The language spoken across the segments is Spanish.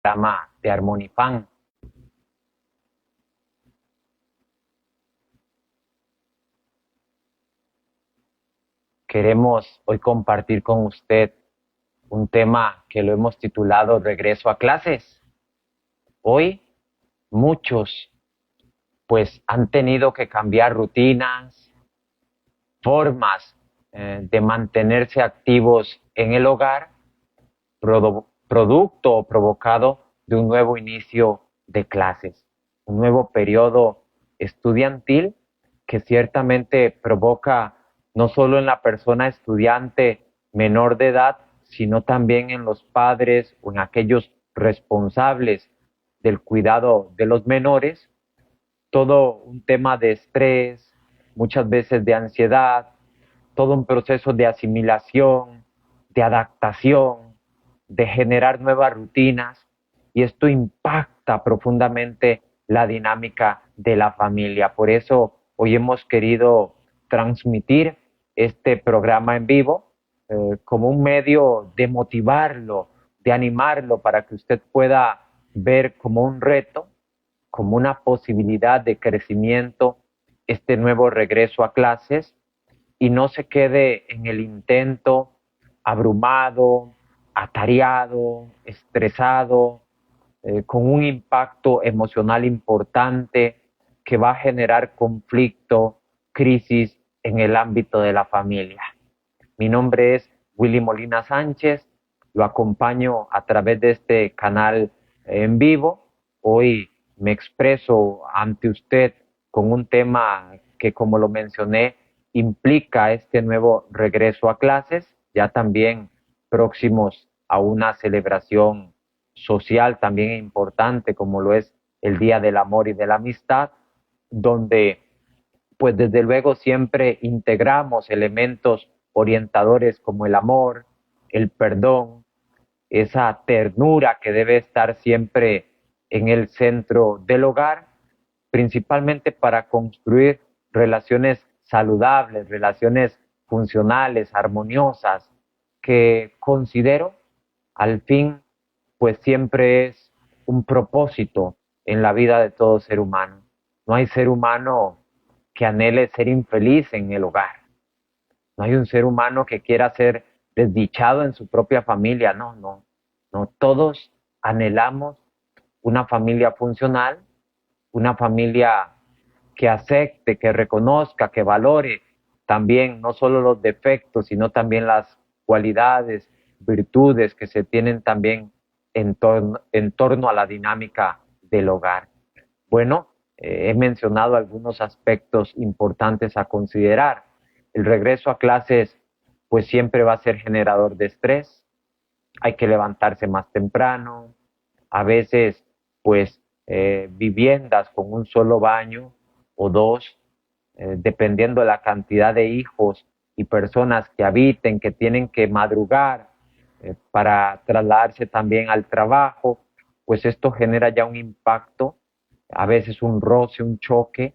programa de Armonifan. Queremos hoy compartir con usted un tema que lo hemos titulado Regreso a clases. Hoy muchos pues han tenido que cambiar rutinas, formas de mantenerse activos en el hogar, producto o provocado de un nuevo inicio de clases, un nuevo periodo estudiantil que ciertamente provoca no solo en la persona estudiante menor de edad, sino también en los padres o en aquellos responsables del cuidado de los menores, todo un tema de estrés, muchas veces de ansiedad, todo un proceso de asimilación, de adaptación, de generar nuevas rutinas, y esto impacta profundamente la dinámica de la familia. Por eso hoy hemos querido transmitir este programa en vivo como un medio de motivarlo, de animarlo para que usted pueda ver como un reto, como una posibilidad de crecimiento, este nuevo regreso a clases, y no se quede en el intento abrumado, atareado, estresado, con un impacto emocional importante que va a generar conflicto, crisis en el ámbito de la familia. Mi nombre es Willy Molina Sánchez, lo acompaño a través de este canal en vivo. Hoy me expreso ante usted con un tema que, como lo mencioné, implica este nuevo regreso a clases, ya también próximos a una celebración social también importante como lo es el Día del Amor y de la Amistad, donde pues desde luego siempre integramos elementos orientadores como el amor, el perdón, esa ternura que debe estar siempre en el centro del hogar, principalmente para construir relaciones saludables, relaciones funcionales, armoniosas, que considero al fin pues siempre es un propósito en la vida de todo ser humano. No hay ser humano que anhele ser infeliz en el hogar. No hay un ser humano que quiera ser desdichado en su propia familia. No, no. No, todos anhelamos una familia funcional, una familia que acepte, que reconozca, que valore también no solo los defectos, sino también las cualidades, virtudes que se tienen también en torno a la dinámica del hogar. Bueno, he mencionado algunos aspectos importantes a considerar. El regreso a clases pues siempre va a ser generador de estrés, hay que levantarse más temprano, a veces pues viviendas con un solo baño o dos, dependiendo de la cantidad de hijos y personas que habiten, que tienen que madrugar para trasladarse también al trabajo, pues esto genera ya un impacto, a veces un roce, un choque,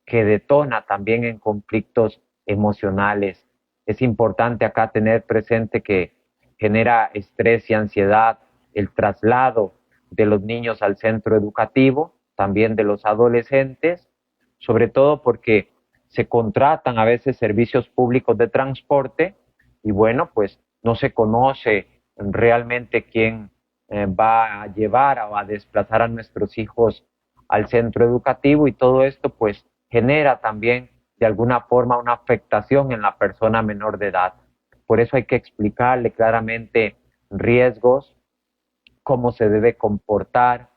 que detona también en conflictos emocionales. Es importante acá tener presente que genera estrés y ansiedad el traslado de los niños al centro educativo, también de los adolescentes, sobre todo porque se contratan a veces servicios públicos de transporte y bueno, pues no se conoce realmente quién va a llevar o a desplazar a nuestros hijos al centro educativo, y todo esto pues genera también de alguna forma una afectación en la persona menor de edad. Por eso hay que explicarle claramente riesgos, cómo se debe comportar,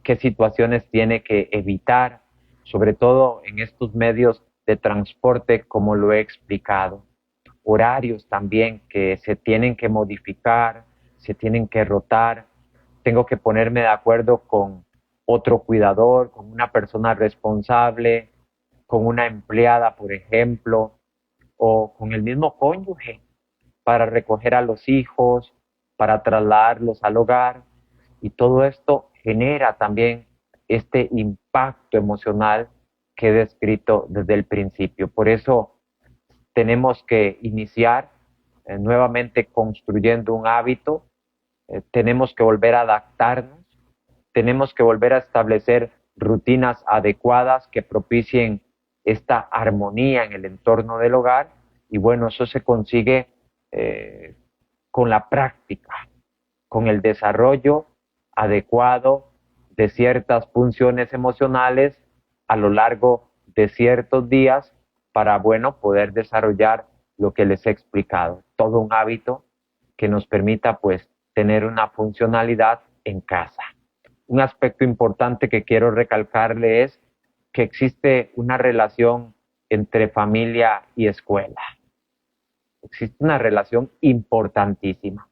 qué situaciones tiene que evitar, sobre todo en estos medios de transporte, como lo he explicado. Horarios también que se tienen que modificar, se tienen que rotar. Tengo que ponerme de acuerdo con otro cuidador, con una persona responsable, con una empleada, por ejemplo, o con el mismo cónyuge para recoger a los hijos, para trasladarlos al hogar, y todo esto genera también este impacto emocional que he descrito desde el principio. Por eso tenemos que iniciar nuevamente construyendo un hábito, tenemos que volver a adaptarnos, tenemos que volver a establecer rutinas adecuadas que propicien esta armonía en el entorno del hogar y bueno, eso se consigue con la práctica, con el desarrollo adecuado de ciertas funciones emocionales a lo largo de ciertos días para, bueno, poder desarrollar lo que les he explicado, todo un hábito que nos permita, pues, tener una funcionalidad en casa. Un aspecto importante que quiero recalcarle es que existe una relación entre familia y escuela. Existe una relación importantísima.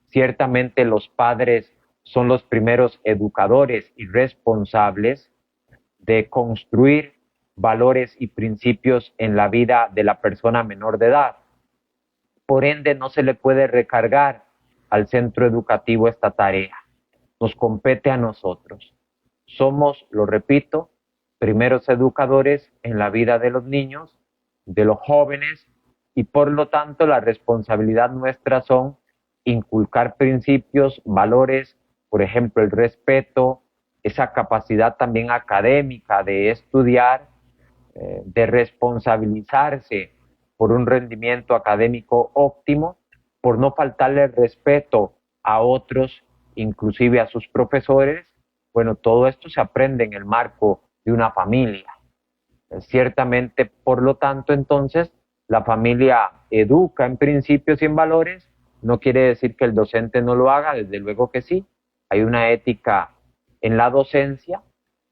Ciertamente los padres son los primeros educadores y responsables de construir valores y principios en la vida de la persona menor de edad. Por ende, no se le puede recargar al centro educativo esta tarea. Nos compete a nosotros. Somos, lo repito, primeros educadores en la vida de los niños, de los jóvenes, y por lo tanto la responsabilidad nuestra son inculcar principios, valores, por ejemplo, el respeto, esa capacidad también académica de estudiar, de responsabilizarse por un rendimiento académico óptimo, por no faltarle el respeto a otros, inclusive a sus profesores. Bueno, todo esto se aprende en el marco de una familia. Ciertamente, por lo tanto, entonces, la familia educa en principios y en valores. No quiere decir que el docente no lo haga, desde luego que sí. Hay una ética en la docencia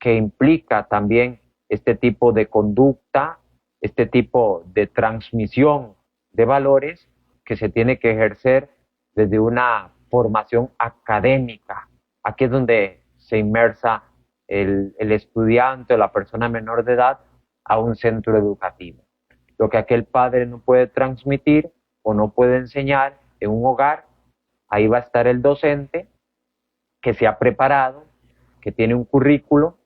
que implica también este tipo de conducta, este tipo de transmisión de valores que se tiene que ejercer desde una formación académica. Aquí es donde se inmersa el estudiante o la persona menor de edad a un centro educativo. Lo que aquel padre no puede transmitir o no puede enseñar en un hogar, ahí va a estar el docente que se ha preparado, que tiene un currículo,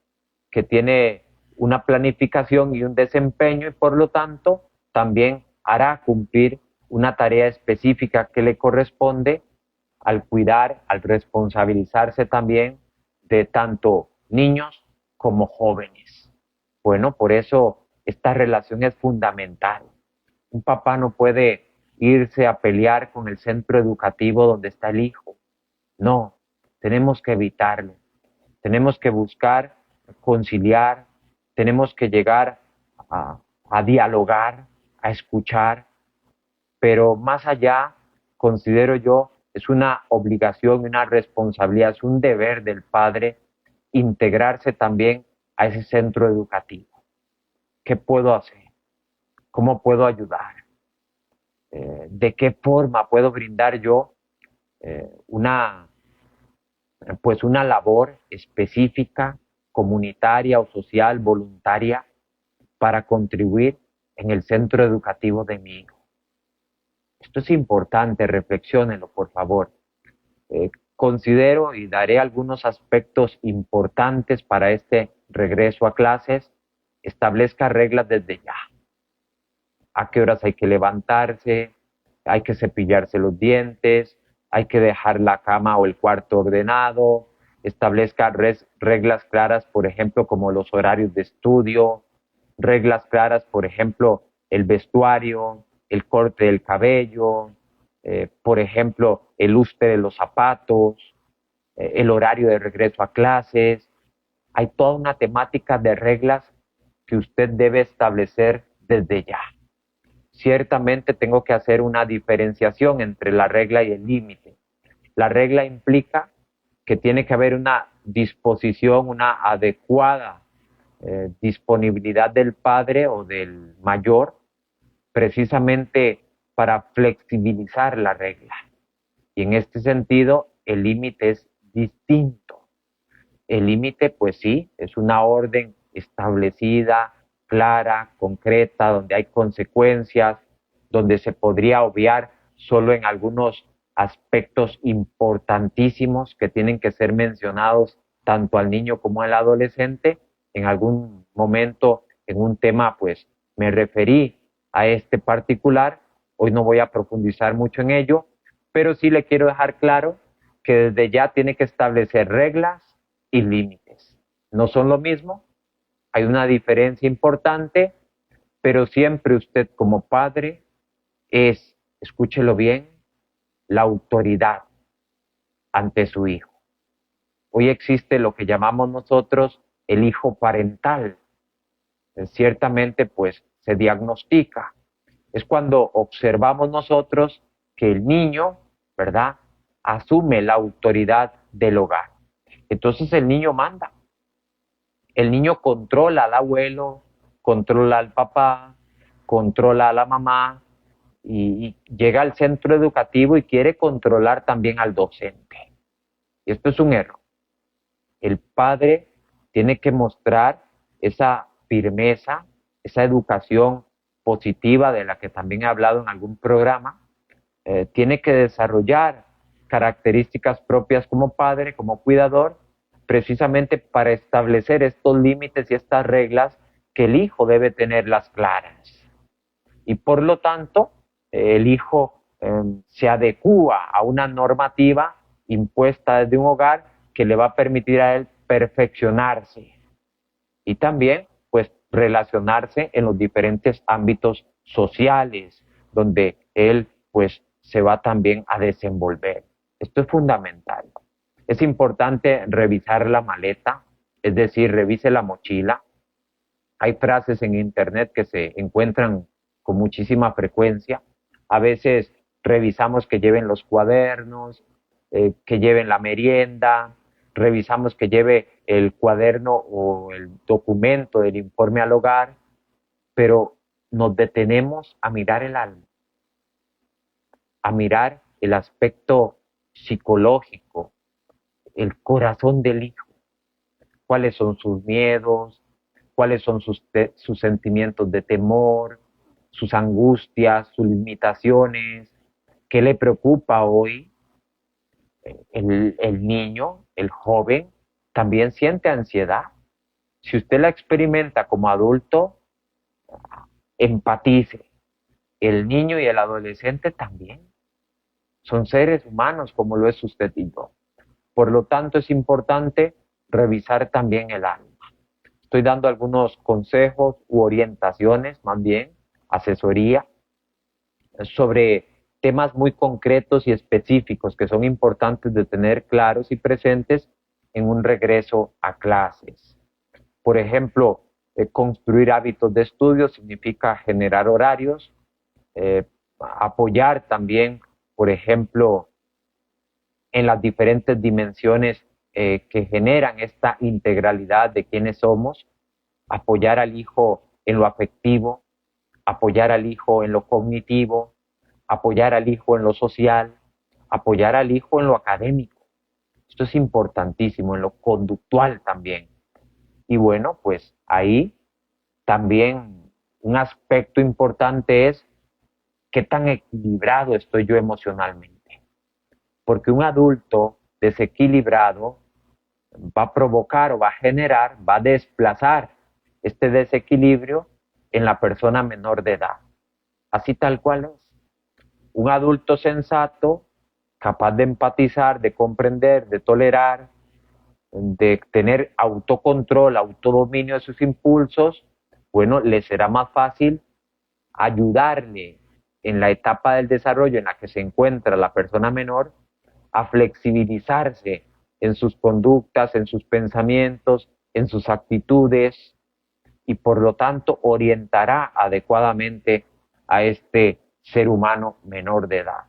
que tiene una planificación y un desempeño y por lo tanto también hará cumplir una tarea específica que le corresponde al cuidar, al responsabilizarse también de tanto niños como jóvenes. Bueno, por eso esta relación es fundamental. Un papá no puede irse a pelear con el centro educativo donde está el hijo. No, tenemos que evitarlo. Tenemos que buscar conciliar, tenemos que llegar a dialogar, a escuchar, pero más allá, considero yo, es una obligación, una responsabilidad, es un deber del padre integrarse también a ese centro educativo. ¿Qué puedo hacer? ¿Cómo puedo ayudar? ¿De qué forma puedo brindar yo una labor específica, comunitaria o social, voluntaria, para contribuir en el centro educativo de mi hijo? Esto es importante, reflexiónenlo, por favor. Considero y daré algunos aspectos importantes para este regreso a clases. Establezca reglas desde ya. ¿A qué horas hay que levantarse? Hay que cepillarse los dientes, hay que dejar la cama o el cuarto ordenado, establezca reglas claras, por ejemplo, como los horarios de estudio, reglas claras, por ejemplo, el vestuario, el corte del cabello, por ejemplo, el lustre de los zapatos, el horario de regreso a clases. Hay toda una temática de reglas que usted debe establecer desde ya. Ciertamente tengo que hacer una diferenciación entre la regla y el límite. La regla implica que tiene que haber una disposición, una adecuada disponibilidad del padre o del mayor, precisamente para flexibilizar la regla. Y en este sentido, el límite es distinto. El límite, pues sí, es una orden establecida, clara, concreta, donde hay consecuencias, donde se podría obviar solo en algunos aspectos importantísimos que tienen que ser mencionados tanto al niño como al adolescente. En algún momento, en un tema, pues me referí a este particular. Hoy no voy a profundizar mucho en ello, pero sí le quiero dejar claro que desde ya tiene que establecer reglas y límites. No son lo mismo, hay una diferencia importante, pero siempre usted como padre es, escúchelo bien, la autoridad ante su hijo. Hoy existe lo que llamamos nosotros el hijo parental. Ciertamente, pues se diagnostica. Es cuando observamos nosotros que el niño, ¿verdad?, asume la autoridad del hogar. Entonces el niño manda. El niño controla al abuelo, controla al papá, controla a la mamá y llega al centro educativo y quiere controlar también al docente. Y esto es un error. El padre tiene que mostrar esa firmeza, esa educación positiva de la que también he hablado en algún programa. Tiene que desarrollar características propias como padre, como cuidador, precisamente para establecer estos límites y estas reglas que el hijo debe tenerlas claras. Y por lo tanto, el hijo se adecúa a una normativa impuesta desde un hogar que le va a permitir a él perfeccionarse y también pues relacionarse en los diferentes ámbitos sociales donde él pues se va también a desenvolver. Esto es fundamental. Es importante revisar la maleta, es decir, revise la mochila. Hay frases en internet que se encuentran con muchísima frecuencia. A veces revisamos que lleven los cuadernos, que lleven la merienda, revisamos que lleve el cuaderno o el documento del informe al hogar, pero nos detenemos a mirar el alma, a mirar el aspecto psicológico, el corazón del hijo, cuáles son sus miedos, cuáles son sus sentimientos de temor, sus angustias, sus limitaciones, qué le preocupa hoy. El niño, el joven, también siente ansiedad. Si usted la experimenta como adulto, empatice. El niño y el adolescente también son seres humanos como lo es usted y yo. Por lo tanto, es importante revisar también el alma. Estoy dando algunos consejos u orientaciones, más bien, asesoría, sobre temas muy concretos y específicos que son importantes de tener claros y presentes en un regreso a clases. Por ejemplo, construir hábitos de estudio significa generar horarios, apoyar también, por ejemplo, en las diferentes dimensiones que generan esta integralidad de quienes somos, apoyar al hijo en lo afectivo, apoyar al hijo en lo cognitivo, apoyar al hijo en lo social, apoyar al hijo en lo académico. Esto es importantísimo, en lo conductual también. Y bueno, pues ahí también un aspecto importante es qué tan equilibrado estoy yo emocionalmente. Porque un adulto desequilibrado va a provocar o va a generar, va a desplazar este desequilibrio en la persona menor de edad. Así tal cual es. Un adulto sensato, capaz de empatizar, de comprender, de tolerar, de tener autocontrol, autodominio de sus impulsos, bueno, le será más fácil ayudarle en la etapa del desarrollo en la que se encuentra la persona menor a flexibilizarse en sus conductas, en sus pensamientos, en sus actitudes y por lo tanto orientará adecuadamente a este ser humano menor de edad.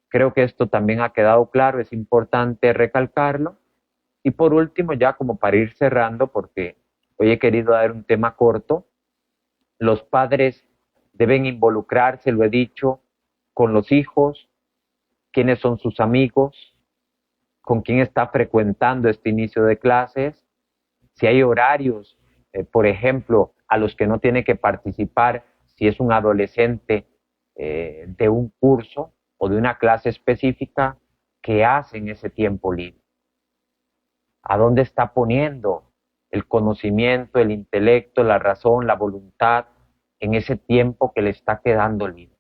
Creo que esto también ha quedado claro, es importante recalcarlo. Y por último, ya como para ir cerrando, porque hoy he querido dar un tema corto, los padres deben involucrarse, lo he dicho, con los hijos, quiénes son sus amigos, con quién está frecuentando este inicio de clases, si hay horarios, por ejemplo, a los que no tiene que participar, si es un adolescente de un curso o de una clase específica, ¿qué hace en ese tiempo libre? ¿A dónde está poniendo el conocimiento, el intelecto, la razón, la voluntad en ese tiempo que le está quedando libre?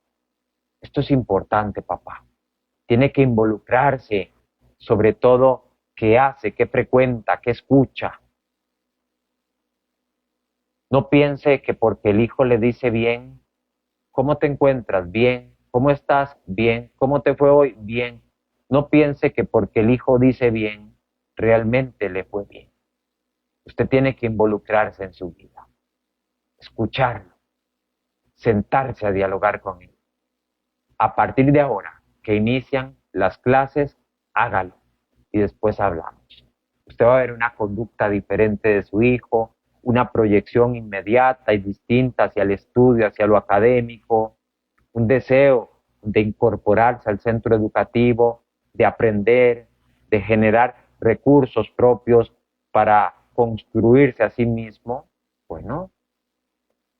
Esto es importante, papá. Tiene que involucrarse, sobre todo qué hace, qué frecuenta, qué escucha. No piense que porque el hijo le dice bien, ¿cómo te encuentras? Bien. ¿Cómo estás? Bien. ¿Cómo te fue hoy? Bien. No piense que porque el hijo dice bien, realmente le fue bien. Usted tiene que involucrarse en su vida, escucharlo, sentarse a dialogar con él. A partir de ahora que inician las clases, hágalo y después hablamos. Usted va a ver una conducta diferente de su hijo, una proyección inmediata y distinta hacia el estudio, hacia lo académico, un deseo de incorporarse al centro educativo, de aprender, de generar recursos propios para construirse a sí mismo. Bueno,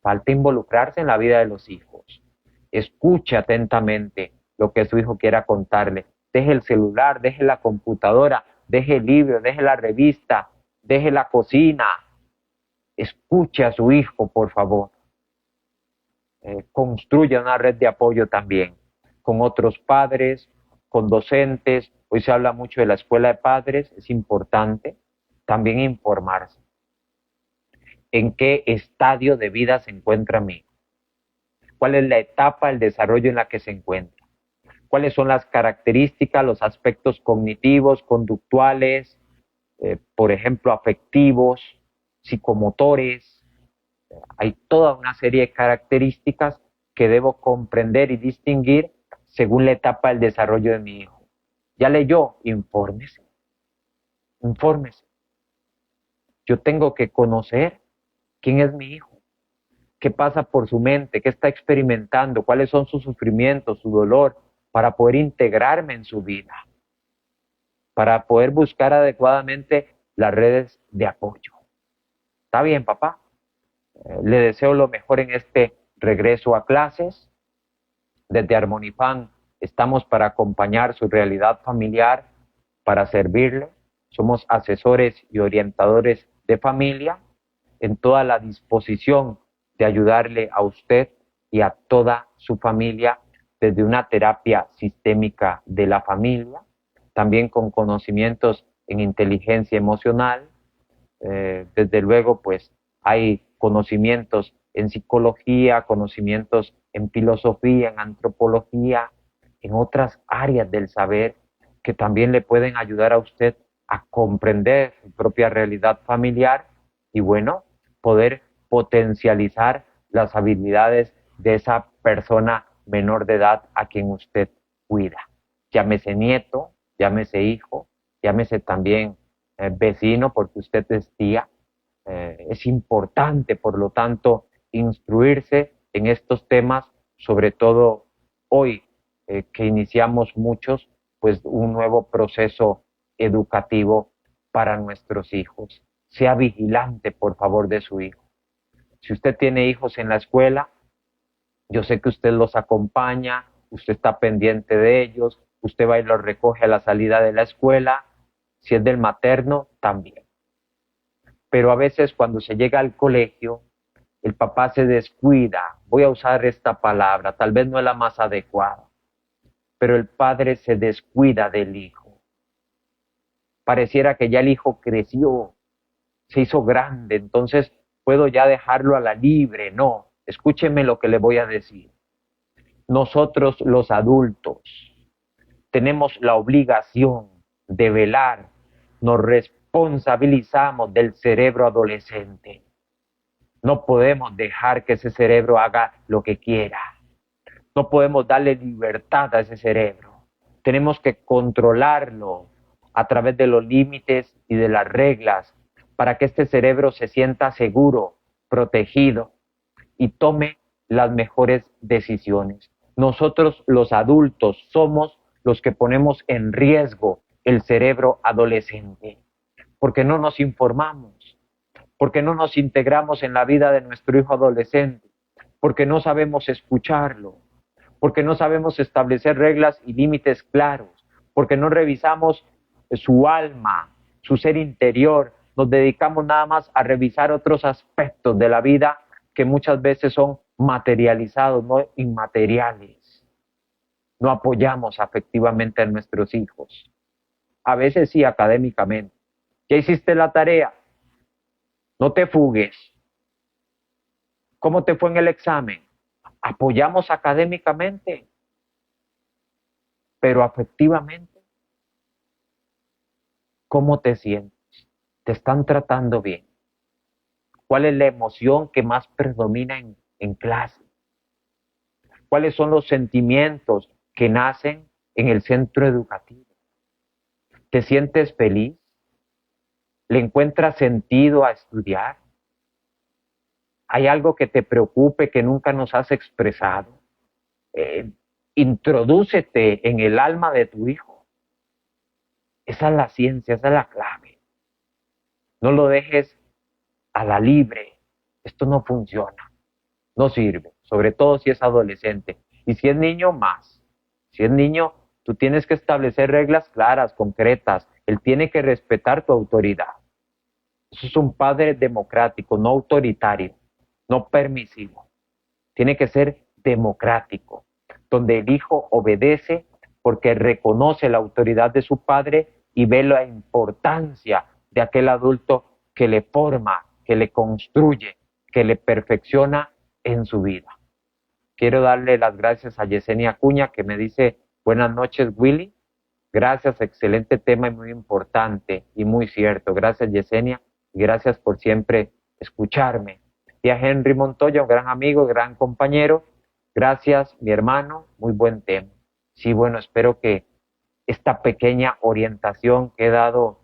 falta involucrarse en la vida de los hijos. Escuche atentamente lo que su hijo quiera contarle. Deje el celular, deje la computadora, deje el libro, deje la revista, deje la cocina. Escuche a su hijo, por favor. Construya una red de apoyo también con otros padres, con docentes. Hoy se habla mucho de la escuela de padres, es importante también informarse. ¿En qué estadio de vida se encuentra mi hijo? ¿Cuál es la etapa del desarrollo en la que se encuentra? ¿Cuáles son las características, los aspectos cognitivos, conductuales, por ejemplo, afectivos, psicomotores? Hay toda una serie de características que debo comprender y distinguir según la etapa del desarrollo de mi hijo. ¿Ya leyó? Infórmese. Infórmese. Yo tengo que conocer quién es mi hijo, qué pasa por su mente, qué está experimentando, cuáles son sus sufrimientos, su dolor, para poder integrarme en su vida, para poder buscar adecuadamente las redes de apoyo. ¿Está bien, papá? Le deseo lo mejor en este regreso a clases. Desde Armonifan estamos para acompañar su realidad familiar, para servirle. Somos asesores y orientadores de familia, en toda la disposición de ayudarle a usted y a toda su familia desde una terapia sistémica de la familia, también con conocimientos en inteligencia emocional. Desde luego, pues hay conocimientos en psicología, conocimientos en filosofía, en antropología, en otras áreas del saber que también le pueden ayudar a usted a comprender su propia realidad familiar y, bueno, poder potencializar las habilidades de esa persona menor de edad a quien usted cuida. Llámese nieto, llámese hijo, llámese también vecino, porque usted es tía. Es importante, por lo tanto, instruirse en estos temas, sobre todo hoy que iniciamos muchos, pues un nuevo proceso educativo para nuestros hijos. Sea vigilante, por favor, de su hijo. Si usted tiene hijos en la escuela, yo sé que usted los acompaña, usted está pendiente de ellos, usted va y los recoge a la salida de la escuela. Si es del materno, también. Pero a veces cuando se llega al colegio, el papá se descuida. Voy a usar esta palabra, tal vez no es la más adecuada, pero el padre se descuida del hijo. Pareciera que ya el hijo creció, se hizo grande, entonces puedo ya dejarlo a la libre. No, escúcheme lo que le voy a decir. Nosotros los adultos tenemos la obligación de velar, nos responsabilizamos del cerebro adolescente. No podemos dejar que ese cerebro haga lo que quiera. No podemos darle libertad a ese cerebro. Tenemos que controlarlo a través de los límites y de las reglas para que este cerebro se sienta seguro, protegido y tome las mejores decisiones. Nosotros los adultos somos los que ponemos en riesgo el cerebro adolescente, porque no nos informamos, porque no nos integramos en la vida de nuestro hijo adolescente, porque no sabemos escucharlo, porque no sabemos establecer reglas y límites claros, porque no revisamos su alma, su ser interior, nos dedicamos nada más a revisar otros aspectos de la vida que muchas veces son materializados, no inmateriales. No apoyamos afectivamente a nuestros hijos. A veces sí, académicamente. ¿Ya hiciste la tarea? No te fugues. ¿Cómo te fue en el examen? Apoyamos académicamente, pero afectivamente, ¿cómo te sientes? ¿Te están tratando bien? ¿Cuál es la emoción que más predomina en clase? ¿Cuáles son los sentimientos que nacen en el centro educativo? ¿Te sientes feliz? ¿Le encuentras sentido a estudiar? ¿Hay algo que te preocupe que nunca nos has expresado? Eh, Introdúcete en el alma de tu hijo. Esa es la ciencia, esa es la clave. No lo dejes a la libre. Esto no funciona, no sirve, sobre todo si es adolescente. Y si es niño, más. Si es niño, tú tienes que establecer reglas claras, concretas. Él tiene que respetar tu autoridad. Eso es un padre democrático, no autoritario, no permisivo. Tiene que ser democrático, donde el hijo obedece porque reconoce la autoridad de su padre y ve la importancia de aquel adulto que le forma, que le construye, que le perfecciona en su vida. Quiero darle las gracias a Yesenia Acuña que me dice, buenas noches Willy, gracias, excelente tema y muy importante y muy cierto. Gracias Yesenia y gracias por siempre escucharme. Y a Henry Montoya, un gran amigo, gran compañero. Gracias, mi hermano, muy buen tema. Sí, bueno, espero que esta pequeña orientación que he dado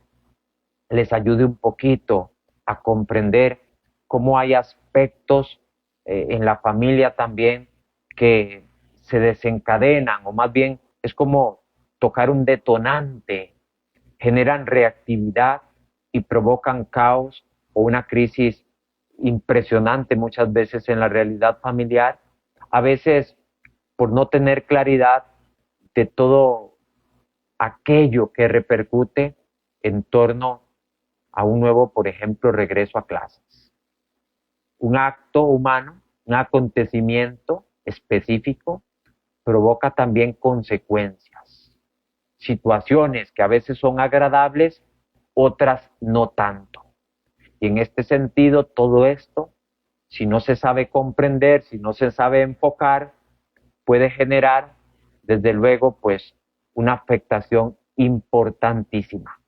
les ayude un poquito a comprender cómo hay aspectos en la familia también que se desencadenan, o más bien es como tocar un detonante, generan reactividad y provocan caos o una crisis impresionante muchas veces en la realidad familiar, a veces por no tener claridad de todo aquello que repercute en torno a un nuevo, por ejemplo, regreso a clases. Un acto humano, un acontecimiento específico, provoca también consecuencias, situaciones que a veces son agradables, otras no tanto. Y en este sentido, todo esto, si no se sabe comprender, si no se sabe enfocar, puede generar, desde luego, pues una afectación importantísima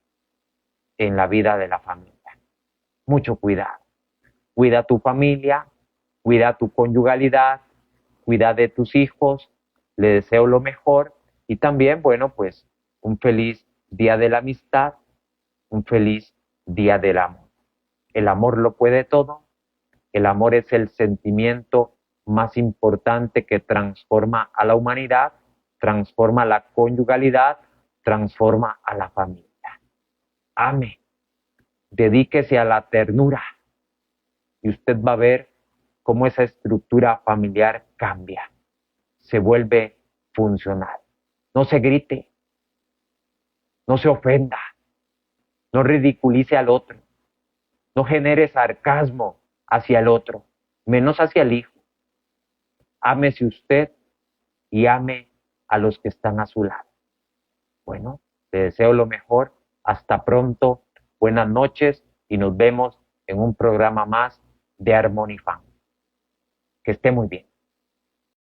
en la vida de la familia. Mucho cuidado. Cuida tu familia, cuida tu conyugalidad, cuida de tus hijos, le deseo lo mejor y también, bueno, pues un feliz día de la amistad, un feliz día del amor. El amor lo puede todo, el amor es el sentimiento más importante que transforma a la humanidad, transforma la conyugalidad, transforma a la familia. Ame, dedíquese a la ternura y usted va a ver cómo esa estructura familiar cambia, se vuelve funcional. No se grite, no se ofenda, no ridiculice al otro, no genere sarcasmo hacia el otro, menos hacia el hijo. Ámese usted y ame a los que están a su lado. Bueno, te deseo lo mejor. Hasta pronto. Buenas noches y nos vemos en un programa más de Harmonifan. Que esté muy bien.